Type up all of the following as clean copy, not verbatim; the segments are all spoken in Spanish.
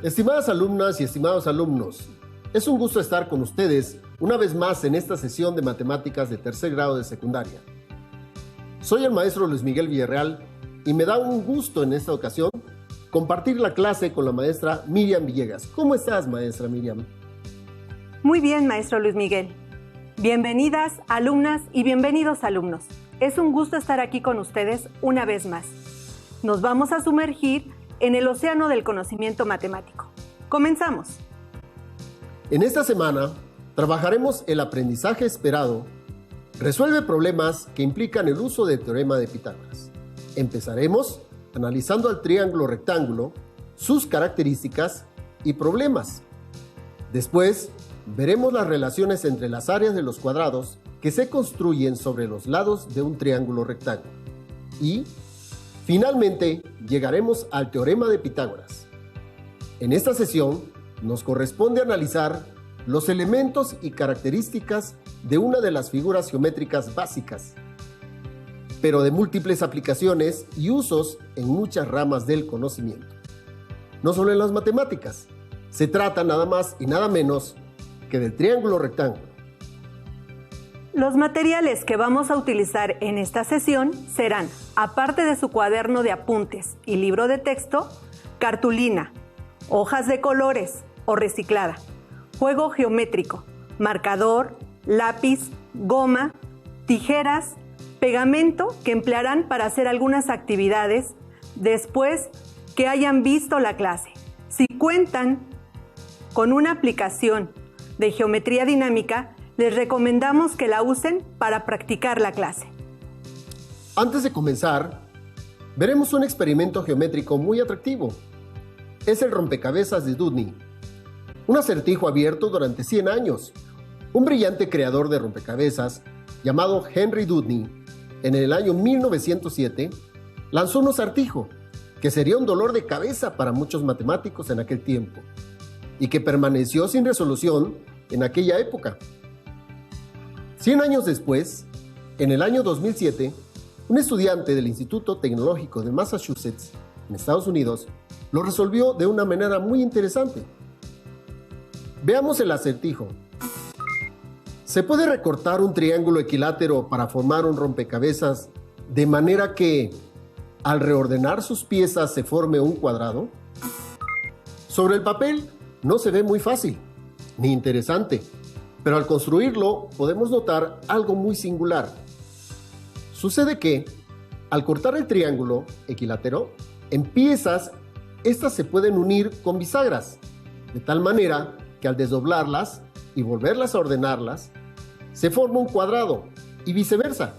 Estimadas alumnas y estimados alumnos, es un gusto estar con ustedes una vez más en esta sesión de matemáticas de tercer grado de secundaria. Soy el maestro Luis Miguel Villarreal y me da un gusto en esta ocasión compartir la clase con la maestra Miriam Villegas. ¿Cómo estás, maestra Miriam? Muy bien, maestro Luis Miguel. Bienvenidas, alumnas y bienvenidos, alumnos. Es un gusto estar aquí con ustedes una vez más. Nos vamos a sumergir en el océano del conocimiento matemático. Comenzamos. En esta semana trabajaremos el aprendizaje esperado. Resuelve problemas que implican el uso del teorema de Pitágoras. Empezaremos analizando al triángulo rectángulo, sus características y problemas. Después, veremos las relaciones entre las áreas de los cuadrados que se construyen sobre los lados de un triángulo rectángulo. Y, finalmente, llegaremos al teorema de Pitágoras. En esta sesión, nos corresponde analizar los elementos y características de una de las figuras geométricas básicas, pero de múltiples aplicaciones y usos en muchas ramas del conocimiento. No solo en las matemáticas, se trata nada más y nada menos que del triángulo rectángulo. Los materiales que vamos a utilizar en esta sesión serán, aparte de su cuaderno de apuntes y libro de texto, cartulina, hojas de colores o reciclada, juego geométrico, marcador, lápiz, goma, tijeras, pegamento que emplearán para hacer algunas actividades después que hayan visto la clase. Si cuentan con una aplicación de geometría dinámica, les recomendamos que la usen para practicar la clase. Antes de comenzar, veremos un experimento geométrico muy atractivo. Es el rompecabezas de Dewdney, un acertijo abierto durante 100 años. Un brillante creador de rompecabezas, llamado Henry Dewdney, en el año 1907, lanzó un acertijo que sería un dolor de cabeza para muchos matemáticos en aquel tiempo y que permaneció sin resolución en aquella época. 100 años después, en el año 2007, un estudiante del Instituto Tecnológico de Massachusetts, en Estados Unidos, lo resolvió de una manera muy interesante. Veamos el acertijo. ¿Se puede recortar un triángulo equilátero para formar un rompecabezas de manera que, al reordenar sus piezas, se forme un cuadrado? Sobre el papel no se ve muy fácil, ni interesante, pero al construirlo podemos notar algo muy singular. Sucede que, al cortar el triángulo equilátero, en piezas, estas se pueden unir con bisagras, de tal manera que al desdoblarlas y volverlas a ordenarlas, se forma un cuadrado y viceversa.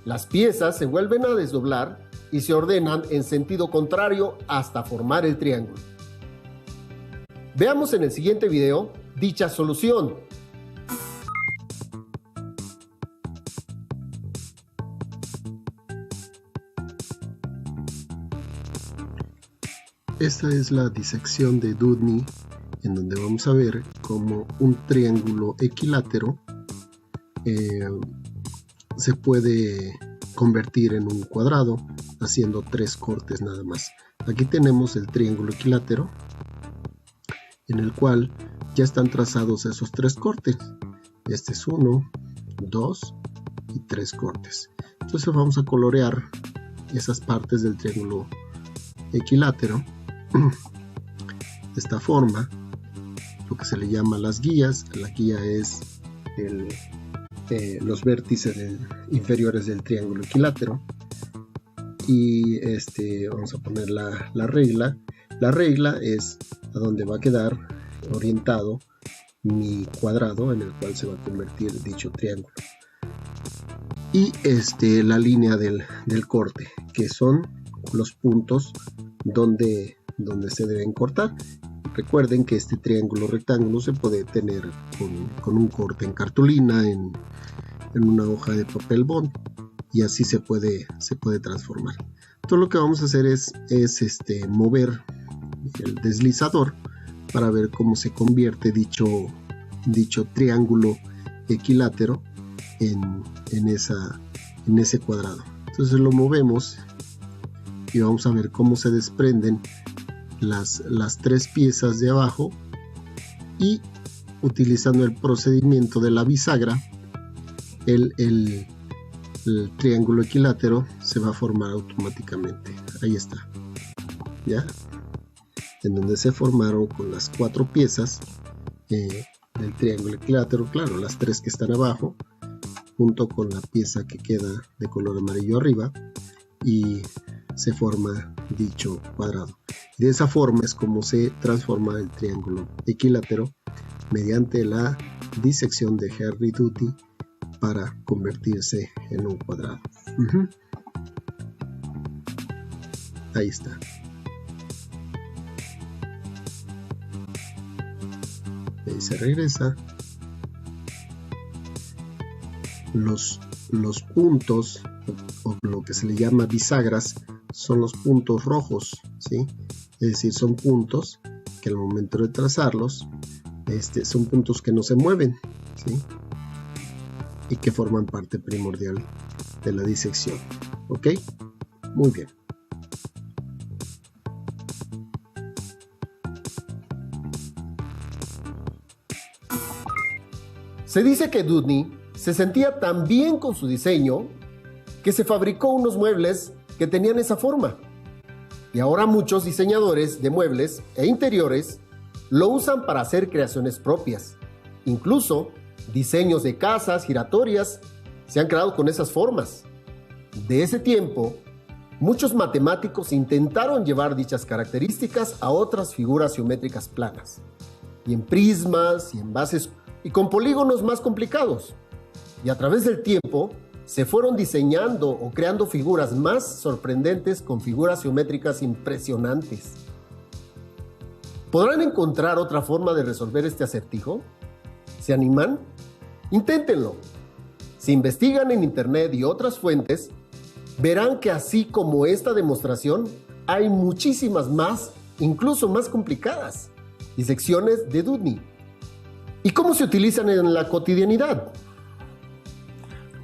Las piezas se vuelven a desdoblar y se ordenan en sentido contrario hasta formar el triángulo. Veamos en el siguiente video dicha solución. Esta es la disección de Dewdney, en donde vamos a ver cómo un triángulo equilátero se puede convertir en un cuadrado haciendo 3 cortes nada más. Aquí tenemos el triángulo equilátero, en el cual ya están trazados esos 3 cortes. Este es 1, 2 y 3 cortes. Entonces vamos a colorear esas partes del triángulo equilátero de esta forma, lo que se le llama las guías. La guía es los vértices inferiores del triángulo equilátero, y vamos a poner la regla. La regla es a donde va a quedar orientado mi cuadrado en el cual se va a convertir dicho triángulo, y la línea del corte, que son los puntos donde se deben cortar. Recuerden que este triángulo rectángulo se puede tener con un corte en cartulina, en una hoja de papel bond, y así se puede transformar. Todo lo que vamos a hacer es mover el deslizador para ver cómo se convierte dicho triángulo equilátero en ese cuadrado. Entonces lo movemos y vamos a ver cómo se desprenden las tres piezas de abajo y utilizando el procedimiento de la bisagra, el triángulo equilátero se va a formar automáticamente. Ahí está, ¿ya? En donde se formaron con las cuatro piezas del triángulo equilátero, claro, las tres que están abajo, junto con la pieza que queda de color amarillo arriba, y se forma dicho cuadrado. Y de esa forma es como se transforma el triángulo equilátero mediante la disección de Henry-Doody para convertirse en un cuadrado. Ahí está. Ahí se regresa. Los puntos, o lo que se le llama bisagras, son los puntos rojos, ¿sí? Es decir, son puntos que al momento de trazarlos, son puntos que no se mueven, ¿sí? Y que forman parte primordial de la disección. ¿Ok? Muy bien. Se dice que Doodney se sentía tan bien con su diseño que se fabricó unos muebles que tenían esa forma. Y ahora muchos diseñadores de muebles e interiores lo usan para hacer creaciones propias. Incluso diseños de casas giratorias se han creado con esas formas. De ese tiempo, muchos matemáticos intentaron llevar dichas características a otras figuras geométricas planas, y en prismas, y en bases, y con polígonos más complicados. Y a través del tiempo, se fueron diseñando o creando figuras más sorprendentes con figuras geométricas impresionantes. ¿Podrán encontrar otra forma de resolver este acertijo? ¿Se animan? Inténtenlo. Si investigan en internet y otras fuentes, verán que así como esta demostración, hay muchísimas más, incluso más complicadas, disecciones de Doodney. ¿Y cómo se utilizan en la cotidianidad?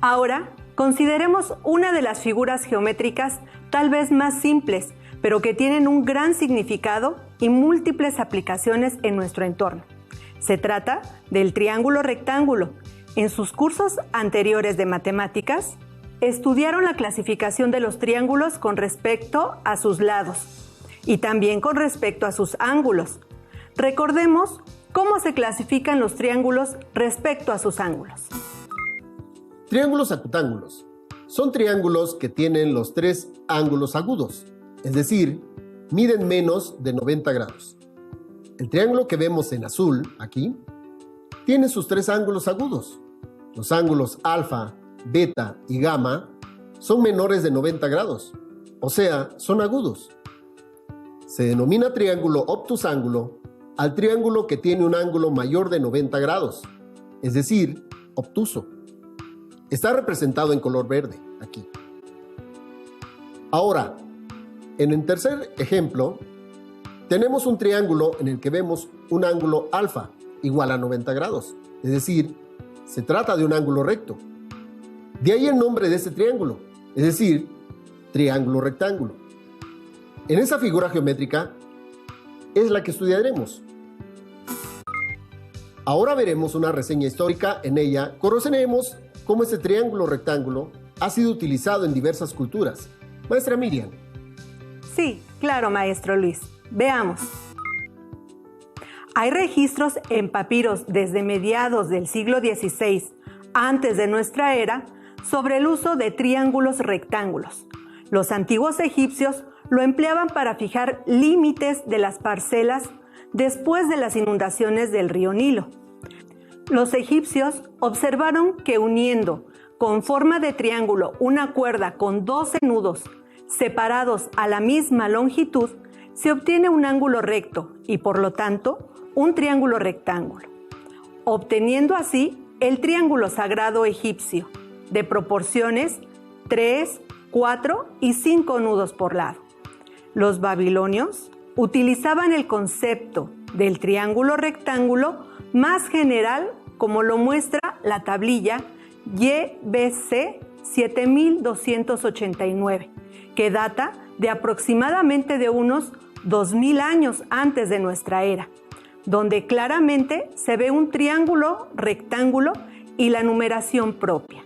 Ahora, consideremos una de las figuras geométricas tal vez más simples, pero que tienen un gran significado y múltiples aplicaciones en nuestro entorno. Se trata del triángulo rectángulo. En sus cursos anteriores de matemáticas, estudiaron la clasificación de los triángulos con respecto a sus lados y también con respecto a sus ángulos. Recordemos cómo se clasifican los triángulos respecto a sus ángulos. Triángulos acutángulos son triángulos que tienen los tres ángulos agudos, es decir, miden menos de 90 grados. El triángulo que vemos en azul, aquí, tiene sus tres ángulos agudos. Los ángulos alfa, beta y gamma son menores de 90 grados, o sea, son agudos. Se denomina triángulo obtusángulo al triángulo que tiene un ángulo mayor de 90 grados, es decir, obtuso. Está representado en color verde, aquí. Ahora, en el tercer ejemplo, tenemos un triángulo en el que vemos un ángulo alfa igual a 90 grados, es decir, se trata de un ángulo recto. De ahí el nombre de este triángulo, es decir, triángulo rectángulo. En esa figura geométrica es la que estudiaremos. Ahora veremos una reseña histórica. En ella conoceremos cómo este triángulo rectángulo ha sido utilizado en diversas culturas. Maestra Miriam. Sí, claro, maestro Luis. Veamos. Hay registros en papiros desde mediados del siglo XVI, antes de nuestra era, sobre el uso de triángulos rectángulos. Los antiguos egipcios lo empleaban para fijar límites de las parcelas después de las inundaciones del río Nilo. Los egipcios observaron que uniendo con forma de triángulo una cuerda con 12 nudos separados a la misma longitud, se obtiene un ángulo recto y por lo tanto un triángulo rectángulo, obteniendo así el triángulo sagrado egipcio de proporciones 3, 4 y 5 nudos por lado. Los babilonios utilizaban el concepto del triángulo rectángulo más general, como lo muestra la tablilla YBC 7289, que data de aproximadamente de unos 2000 años antes de nuestra era, donde claramente se ve un triángulo rectángulo y la numeración propia.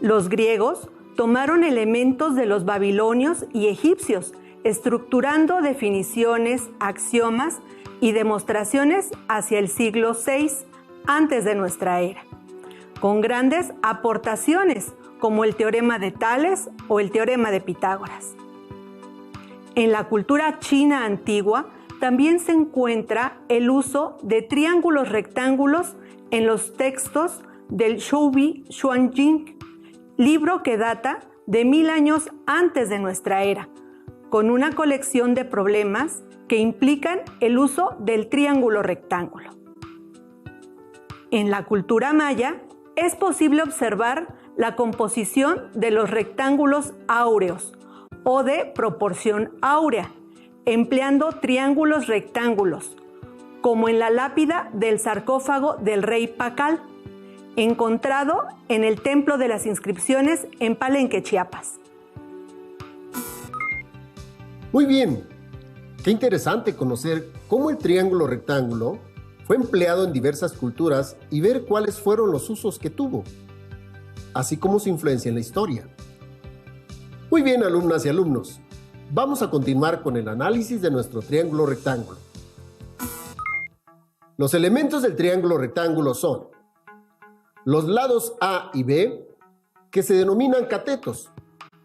Los griegos tomaron elementos de los babilonios y egipcios, estructurando definiciones, axiomas y demostraciones hacia el siglo VI antes de nuestra era, con grandes aportaciones como el teorema de Tales o el teorema de Pitágoras. En la cultura china antigua también se encuentra el uso de triángulos rectángulos en los textos del Shoubi Xuanjing, libro que data de 1000 años antes de nuestra era, con una colección de problemas que implican el uso del triángulo rectángulo. En la cultura maya es posible observar la composición de los rectángulos áureos o de proporción áurea, empleando triángulos rectángulos, como en la lápida del sarcófago del rey Pacal, encontrado en el Templo de las Inscripciones en Palenque, Chiapas. Muy bien, qué interesante conocer cómo el triángulo rectángulo fue empleado en diversas culturas y ver cuáles fueron los usos que tuvo, así como su influencia en la historia. Muy bien, alumnas y alumnos, vamos a continuar con el análisis de nuestro triángulo rectángulo. Los elementos del triángulo rectángulo son los lados A y B, que se denominan catetos,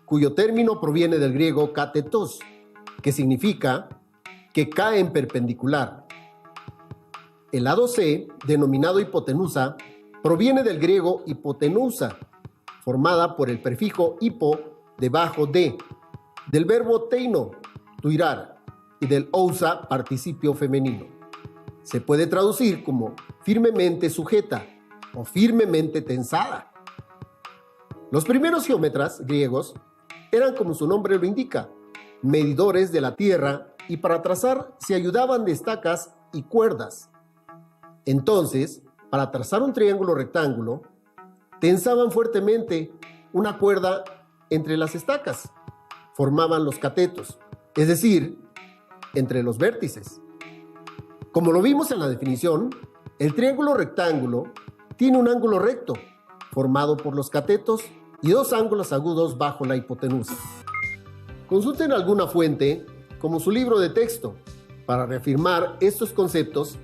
cuyo término proviene del griego katetos, que significa que cae en perpendicular. El lado C, denominado hipotenusa, proviene del griego hipotenusa, formada por el prefijo hipo debajo de, del verbo teino, tuirar, y del ousa, participio femenino. Se puede traducir como firmemente sujeta o firmemente tensada. Los primeros geómetras griegos eran, como su nombre lo indica, medidores de la tierra, y para trazar se ayudaban de estacas y cuerdas. Entonces, para trazar un triángulo rectángulo, tensaban fuertemente una cuerda entre las estacas. Formaban los catetos, es decir, entre los vértices. Como lo vimos en la definición, el triángulo rectángulo tiene un ángulo recto, formado por los catetos, y dos ángulos agudos bajo la hipotenusa. Consulten alguna fuente, como su libro de texto, para reafirmar estos conceptos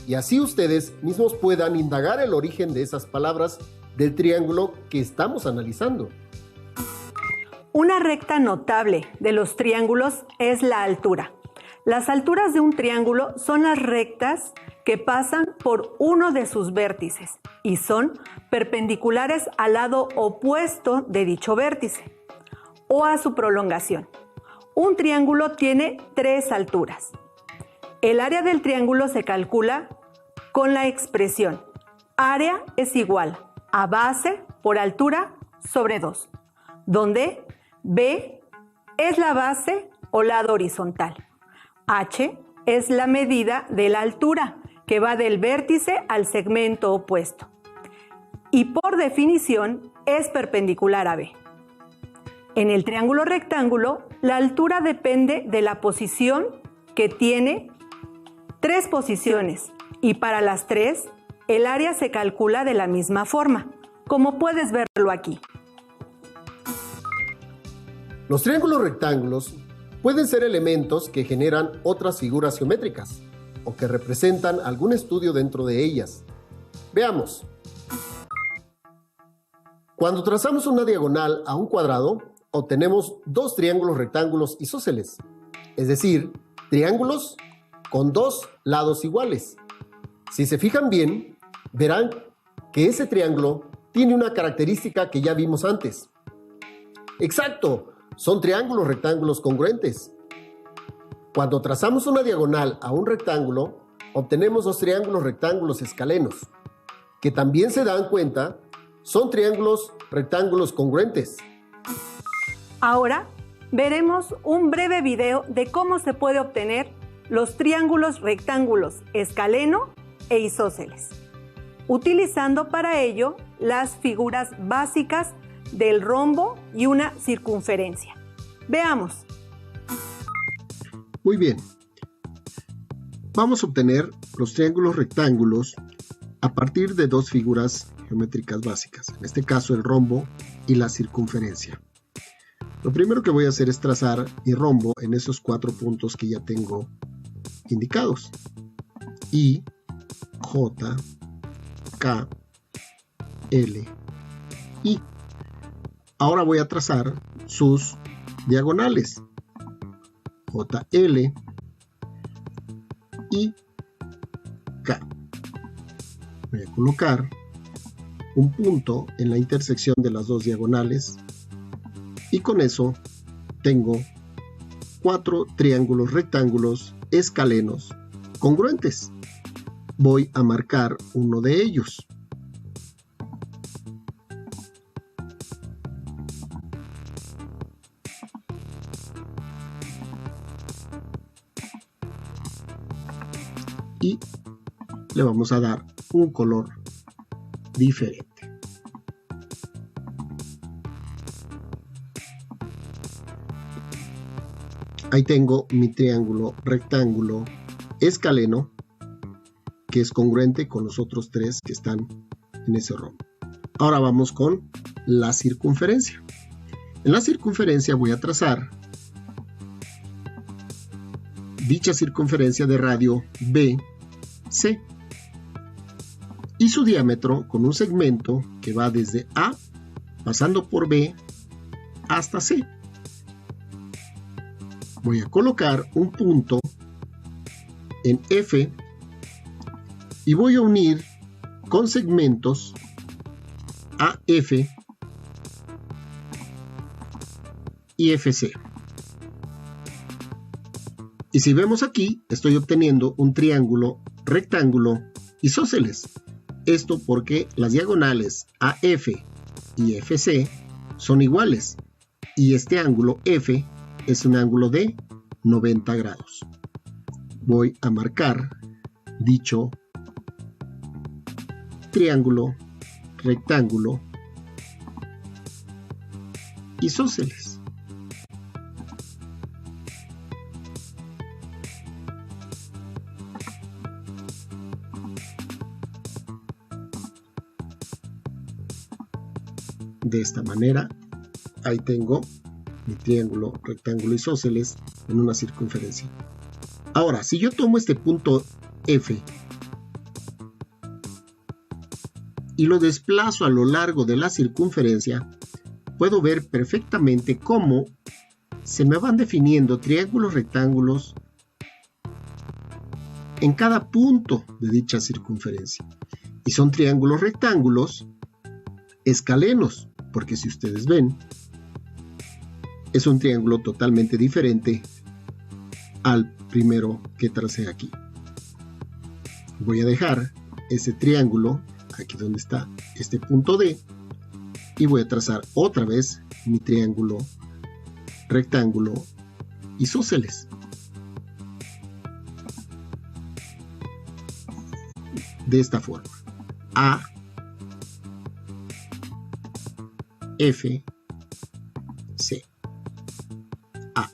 y así ustedes mismos puedan indagar el origen de esas palabras del triángulo que estamos analizando. Una recta notable de los triángulos es la altura. Las alturas de un triángulo son las rectas que pasan por uno de sus vértices y son perpendiculares al lado opuesto de dicho vértice o a su prolongación. Un triángulo tiene 3 alturas. El área del triángulo se calcula con la expresión área es igual a base por altura sobre 2, donde B es la base o lado horizontal. H es la medida de la altura que va del vértice al segmento opuesto. Y por definición es perpendicular a B. En el triángulo rectángulo, la altura depende de la posición, que tiene 3 posiciones, y para las 3, el área se calcula de la misma forma, como puedes verlo aquí. Los triángulos rectángulos pueden ser elementos que generan otras figuras geométricas o que representan algún estudio dentro de ellas. Veamos. Cuando trazamos una diagonal a un cuadrado, obtenemos 2 triángulos rectángulos isósceles, es decir, triángulos con 2 lados iguales. Si se fijan bien, verán que ese triángulo tiene una característica que ya vimos antes. ¡Exacto! Son triángulos rectángulos congruentes. Cuando trazamos una diagonal a un rectángulo, obtenemos 2 triángulos rectángulos escalenos, que también se dan cuenta, son triángulos rectángulos congruentes. Ahora veremos un breve video de cómo se puede obtener los triángulos rectángulos escaleno e isósceles, utilizando para ello las figuras básicas del rombo y una circunferencia. Veamos. Muy bien. Vamos a obtener los triángulos rectángulos a partir de dos figuras geométricas básicas. En este caso, el rombo y la circunferencia. Lo primero que voy a hacer es trazar mi rombo en esos 4 puntos que ya tengo indicados. I, J, K, L, I. Ahora voy a trazar sus diagonales. JL y K. Voy a colocar un punto en la intersección de las dos diagonales y con eso tengo 4 triángulos rectángulos escalenos congruentes. Voy a marcar uno de ellos. Y le vamos a dar un color diferente. Ahí tengo mi triángulo rectángulo escaleno, que es congruente con los otros 3 que están en ese rombo. Ahora vamos con la circunferencia. En la circunferencia voy a trazar dicha circunferencia de radio BC y su diámetro con un segmento que va desde A, pasando por B, hasta C. Voy a colocar un punto en F y voy a unir con segmentos AF y FC. Y si vemos aquí, estoy obteniendo un triángulo rectángulo isósceles. Esto porque las diagonales AF y FC son iguales y este ángulo F es un ángulo de 90 grados. Voy a marcar dicho triángulo rectángulo isósceles. De esta manera, ahí tengo mi triángulo rectángulo isósceles en una circunferencia. Ahora, si yo tomo este punto F y lo desplazo a lo largo de la circunferencia, puedo ver perfectamente cómo se me van definiendo triángulos rectángulos en cada punto de dicha circunferencia. Y son triángulos rectángulos escalenos, porque si ustedes ven, es un triángulo totalmente diferente al primero que tracé aquí. Voy a dejar ese triángulo aquí donde está este punto D y voy a trazar otra vez mi triángulo rectángulo isósceles. De esta forma: A, F, C, A.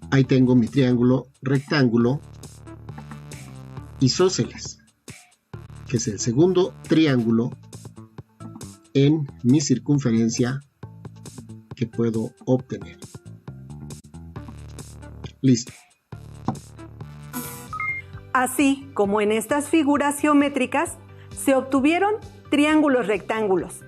Ahí tengo mi triángulo rectángulo isósceles, que es el segundo triángulo en mi circunferencia que puedo obtener. Listo. Así como en estas figuras geométricas, se obtuvieron triángulos rectángulos.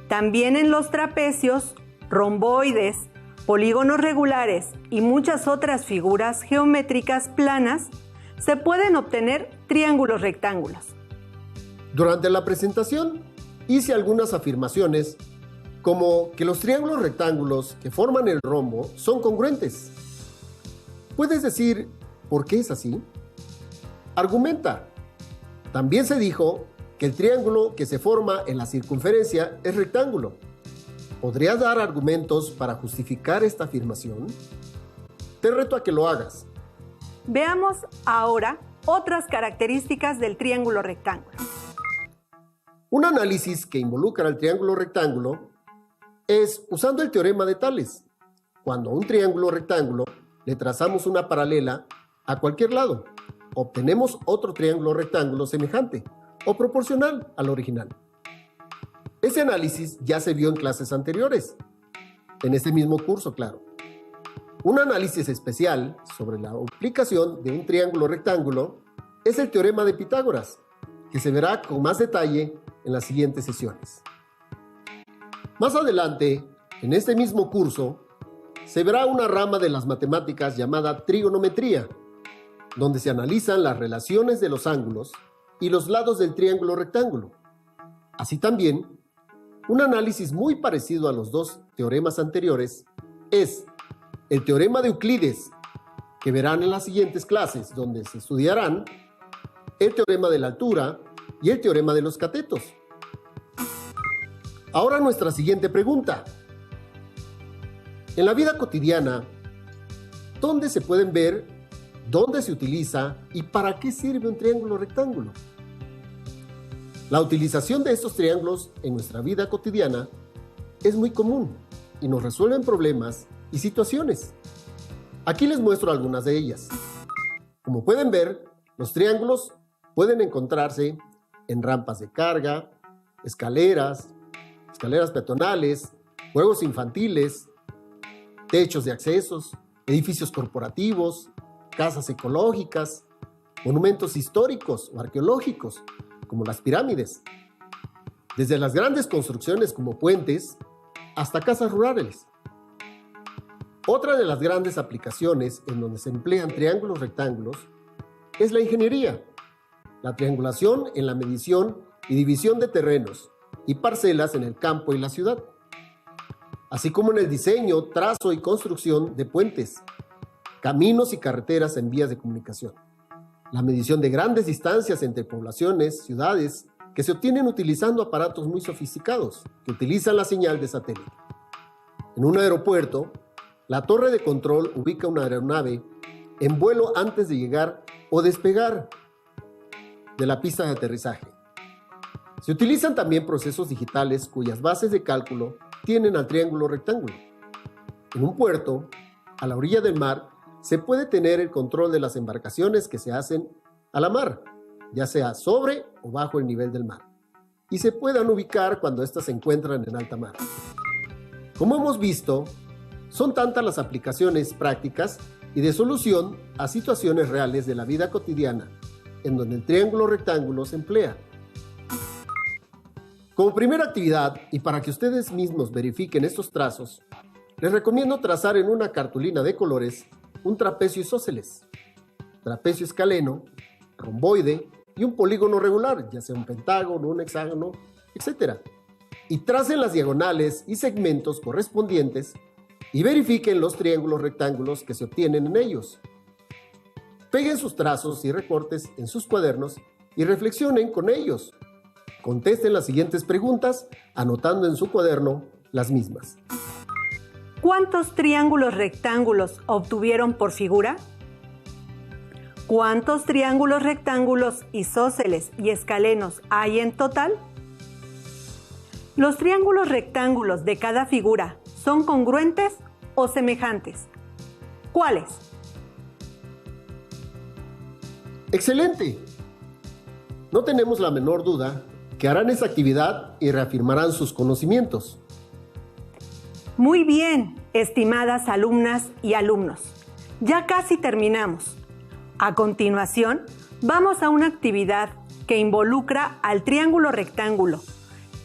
También en los trapecios, romboides, polígonos regulares y muchas otras figuras geométricas planas, se pueden obtener triángulos rectángulos. Durante la presentación hice algunas afirmaciones como que los triángulos rectángulos que forman el rombo son congruentes. ¿Puedes decir por qué es así? Argumenta. También se dijo que el triángulo que se forma en la circunferencia es rectángulo. ¿Podrías dar argumentos para justificar esta afirmación? Te reto a que lo hagas. Veamos ahora otras características del triángulo rectángulo. Un análisis que involucra al triángulo rectángulo es usando el teorema de Tales. Cuando un triángulo rectángulo le trazamos una paralela a cualquier lado. Obtenemos otro triángulo rectángulo semejante o proporcional al original. Ese análisis ya se vio en clases anteriores, en este mismo curso, claro. Un análisis especial sobre la aplicación de un triángulo rectángulo es el teorema de Pitágoras, que se verá con más detalle en las siguientes sesiones. Más adelante, en este mismo curso, se verá una rama de las matemáticas llamada trigonometría, donde se analizan las relaciones de los ángulos y los lados del triángulo rectángulo. Así también, un análisis muy parecido a los dos teoremas anteriores es el teorema de Euclides, que verán en las siguientes clases, donde se estudiarán el teorema de la altura y el teorema de los catetos. Ahora nuestra siguiente pregunta. En la vida cotidiana, ¿dónde se pueden ver, dónde se utiliza y para qué sirve un triángulo rectángulo? La utilización de estos triángulos en nuestra vida cotidiana es muy común y nos resuelven problemas y situaciones. Aquí les muestro algunas de ellas. Como pueden ver, los triángulos pueden encontrarse en rampas de carga, escaleras peatonales, juegos infantiles, techos de accesos, edificios corporativos, casas ecológicas, monumentos históricos o arqueológicos, como las pirámides, desde las grandes construcciones como puentes hasta casas rurales. Otra de las grandes aplicaciones en donde se emplean triángulos rectángulos es la ingeniería, la triangulación en la medición y división de terrenos y parcelas en el campo y la ciudad, así como en el diseño, trazo y construcción de puentes, caminos y carreteras en vías de comunicación. La medición de grandes distancias entre poblaciones, ciudades, que se obtienen utilizando aparatos muy sofisticados, que utilizan la señal de satélite. En un aeropuerto, la torre de control ubica una aeronave en vuelo antes de llegar o despegar de la pista de aterrizaje. Se utilizan también procesos digitales cuyas bases de cálculo tienen al triángulo rectángulo. En un puerto, a la orilla del mar, se puede tener el control de las embarcaciones que se hacen a la mar, ya sea sobre o bajo el nivel del mar, y se puedan ubicar cuando éstas se encuentran en alta mar. Como hemos visto, son tantas las aplicaciones prácticas y de solución a situaciones reales de la vida cotidiana, en donde el triángulo rectángulo se emplea. Como primera actividad, y para que ustedes mismos verifiquen estos trazos, les recomiendo trazar en una cartulina de colores un trapecio isósceles, trapecio escaleno, romboide y un polígono regular, ya sea un pentágono, un hexágono, etc. Y tracen las diagonales y segmentos correspondientes y verifiquen los triángulos rectángulos que se obtienen en ellos. Peguen sus trazos y recortes en sus cuadernos y reflexionen con ellos. Contesten las siguientes preguntas, anotando en su cuaderno las mismas. ¿Cuántos triángulos rectángulos obtuvieron por figura? ¿Cuántos triángulos rectángulos isósceles y escalenos hay en total? ¿Los triángulos rectángulos de cada figura son congruentes o semejantes? ¿Cuáles? ¡Excelente! No tenemos la menor duda que harán esa actividad y reafirmarán sus conocimientos. Muy bien, estimadas alumnas y alumnos. Ya casi terminamos. A continuación, vamos a una actividad que involucra al triángulo rectángulo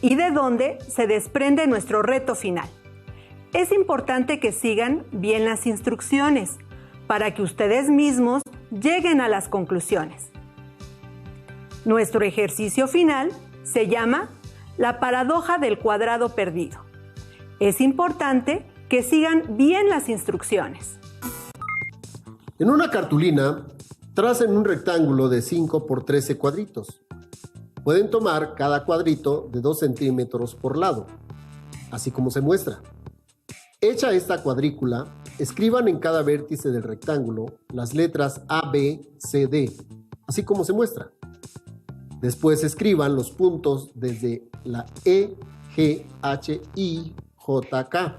y de donde se desprende nuestro reto final. Es importante que sigan bien las instrucciones para que ustedes mismos lleguen a las conclusiones. Nuestro ejercicio final se llama la paradoja del cuadrado perdido. Es importante que sigan bien las instrucciones. En una cartulina, tracen un rectángulo de 5 por 13 cuadritos. Pueden tomar cada cuadrito de 2 centímetros por lado, así como se muestra. Hecha esta cuadrícula, escriban en cada vértice del rectángulo las letras A, B, C, D, así como se muestra. Después escriban los puntos desde la E, G, H, I, J, K.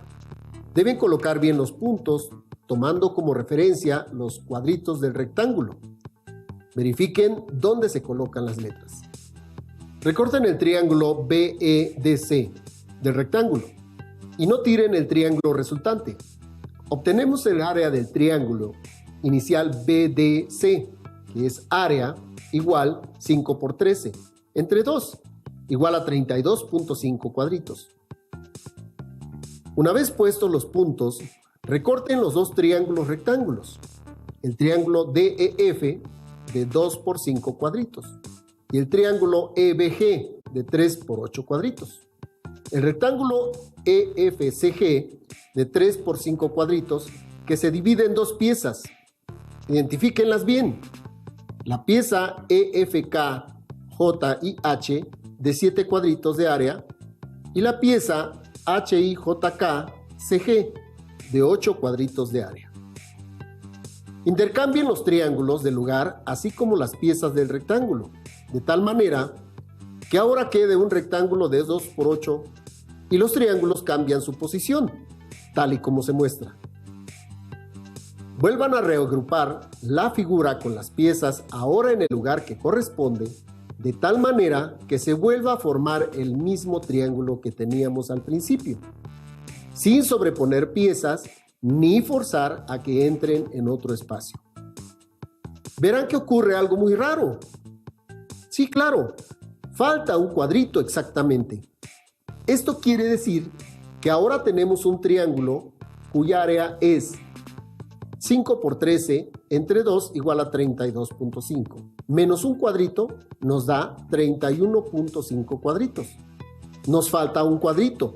Deben colocar bien los puntos tomando como referencia los cuadritos del rectángulo. Verifiquen dónde se colocan las letras. Recorten el triángulo BEDC del rectángulo y no tiren el triángulo resultante. Obtenemos el área del triángulo inicial BDC, que es área igual 5 por 13, entre 2, igual a 32.5 cuadritos. Una vez puestos los puntos, recorten los dos triángulos rectángulos. El triángulo DEF de 2 por 5 cuadritos y el triángulo EBG de 3 por 8 cuadritos. El rectángulo EFCG de 3 por 5 cuadritos que se divide en dos piezas. Identifíquenlas bien. La pieza EFKJIH de 7 cuadritos de área y la pieza HIJKCG de 8 cuadritos de área. Intercambien los triángulos de lugar así como las piezas del rectángulo, de tal manera que ahora quede un rectángulo de 2 por 8 y los triángulos cambian su posición, tal y como se muestra. Vuelvan a reagrupar la figura con las piezas ahora en el lugar que corresponde, de tal manera que se vuelva a formar el mismo triángulo que teníamos al principio, sin sobreponer piezas ni forzar a que entren en otro espacio. Verán que ocurre algo muy raro. Sí, claro, falta un cuadrito exactamente. Esto quiere decir que ahora tenemos un triángulo cuya área es 5 por 13 entre 2 igual a 32.5. Menos un cuadrito nos da 31.5 cuadritos. Nos falta un cuadrito,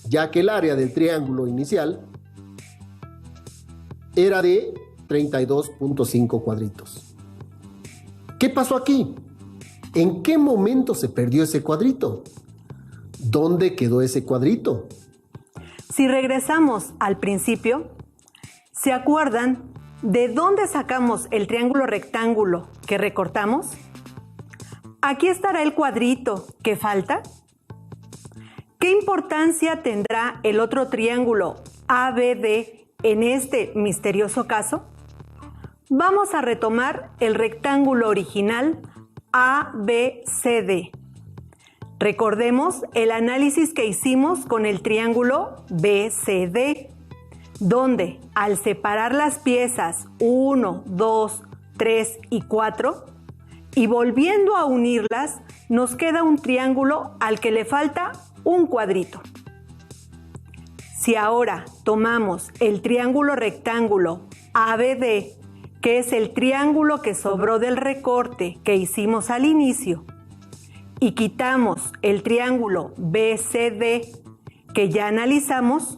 ya que el área del triángulo inicial era de 32.5 cuadritos. ¿Qué pasó aquí? ¿En qué momento se perdió ese cuadrito? ¿Dónde quedó ese cuadrito? Si regresamos al principio, ¿se acuerdan de dónde sacamos el triángulo rectángulo que recortamos? Aquí estará el cuadrito que falta. ¿Qué importancia tendrá el otro triángulo ABD en este misterioso caso? Vamos a retomar el rectángulo original ABCD. Recordemos el análisis que hicimos con el triángulo BCD, donde al separar las piezas 1, 2, 3 y 4 y volviendo a unirlas, nos queda un triángulo al que le falta un cuadrito. Si ahora tomamos el triángulo rectángulo ABD, que es el triángulo que sobró del recorte que hicimos al inicio, y quitamos el triángulo BCD que ya analizamos,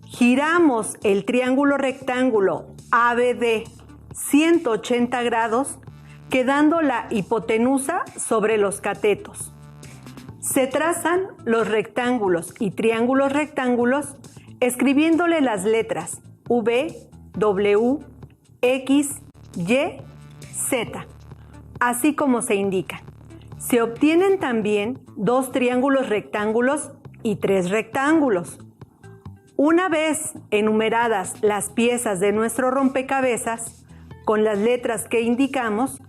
giramos el triángulo rectángulo ABD 180 grados, quedando la hipotenusa sobre los catetos. Se trazan los rectángulos y triángulos rectángulos escribiéndole las letras V, W, X, Y, Z, así como se indica. Se obtienen también dos triángulos rectángulos y tres rectángulos. Una vez enumeradas las piezas de nuestro rompecabezas, con las letras que indicamos,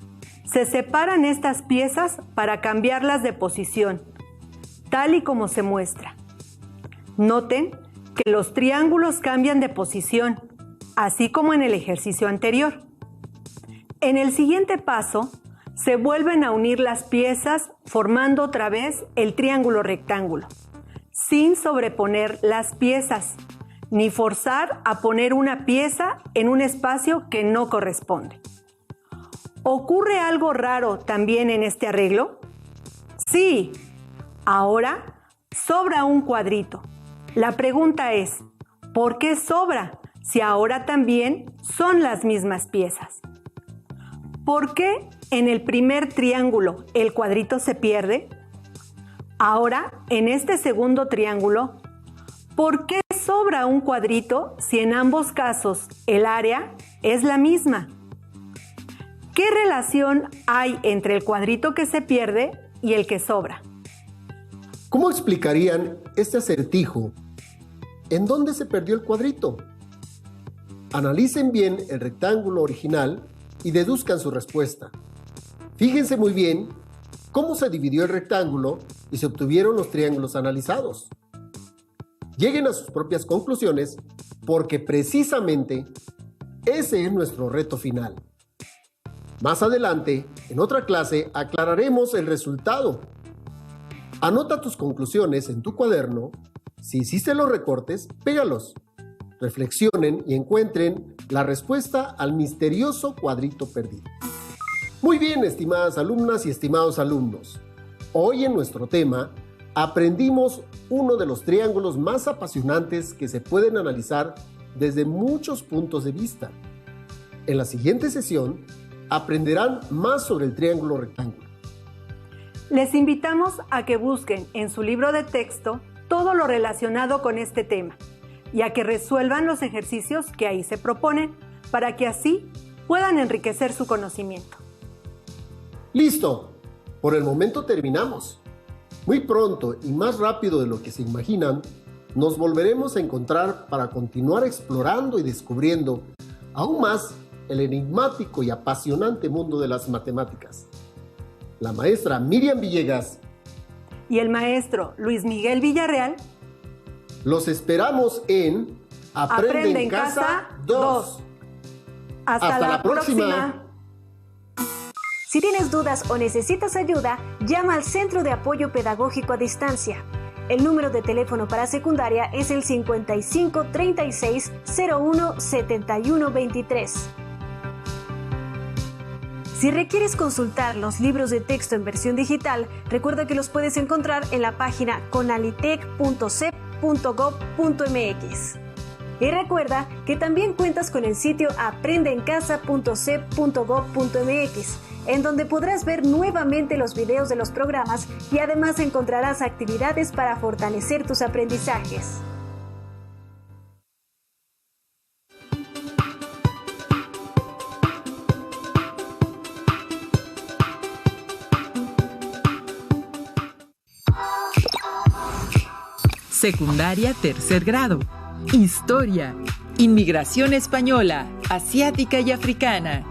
se separan estas piezas para cambiarlas de posición, tal y como se muestra. Noten que los triángulos cambian de posición, así como en el ejercicio anterior. En el siguiente paso, se vuelven a unir las piezas formando otra vez el triángulo rectángulo, sin sobreponer las piezas, ni forzar a poner una pieza en un espacio que no corresponde. ¿Ocurre algo raro también en este arreglo? Sí, ahora sobra un cuadrito. La pregunta es, ¿por qué sobra si ahora también son las mismas piezas? ¿Por qué en el primer triángulo el cuadrito se pierde? Ahora, en este segundo triángulo, ¿por qué sobra un cuadrito si en ambos casos el área es la misma? ¿Qué relación hay entre el cuadrito que se pierde y el que sobra? ¿Cómo explicarían este acertijo? ¿En dónde se perdió el cuadrito? Analicen bien el rectángulo original y deduzcan su respuesta. Fíjense muy bien cómo se dividió el rectángulo y se obtuvieron los triángulos analizados. Lleguen a sus propias conclusiones porque precisamente ese es nuestro reto final. Más adelante, en otra clase, aclararemos el resultado. Anota tus conclusiones en tu cuaderno. Si hiciste los recortes, pégalos. Reflexionen y encuentren la respuesta al misterioso cuadrito perdido. Muy bien, estimadas alumnas y estimados alumnos. Hoy en nuestro tema aprendimos uno de los triángulos más apasionantes que se pueden analizar desde muchos puntos de vista. En la siguiente sesión aprenderán más sobre el triángulo rectángulo. Les invitamos a que busquen en su libro de texto todo lo relacionado con este tema y a que resuelvan los ejercicios que ahí se proponen para que así puedan enriquecer su conocimiento. ¡Listo! Por el momento terminamos. Muy pronto y más rápido de lo que se imaginan, nos volveremos a encontrar para continuar explorando y descubriendo aún más el enigmático y apasionante mundo de las matemáticas. La maestra Miriam Villegas y el maestro Luis Miguel Villarreal los esperamos en Aprende en Casa 2. Hasta la próxima. Si tienes dudas o necesitas ayuda, llama al Centro de Apoyo Pedagógico a Distancia. El número de teléfono para secundaria es el 55 36 01 71 23. Si requieres consultar los libros de texto en versión digital, recuerda que los puedes encontrar en la página conalitec.cep.gov.mx. Y recuerda que también cuentas con el sitio aprendeencasa.cep.gov.mx, en donde podrás ver nuevamente los videos de los programas y además encontrarás actividades para fortalecer tus aprendizajes. Secundaria, tercer grado. Historia. Inmigración española, asiática y africana.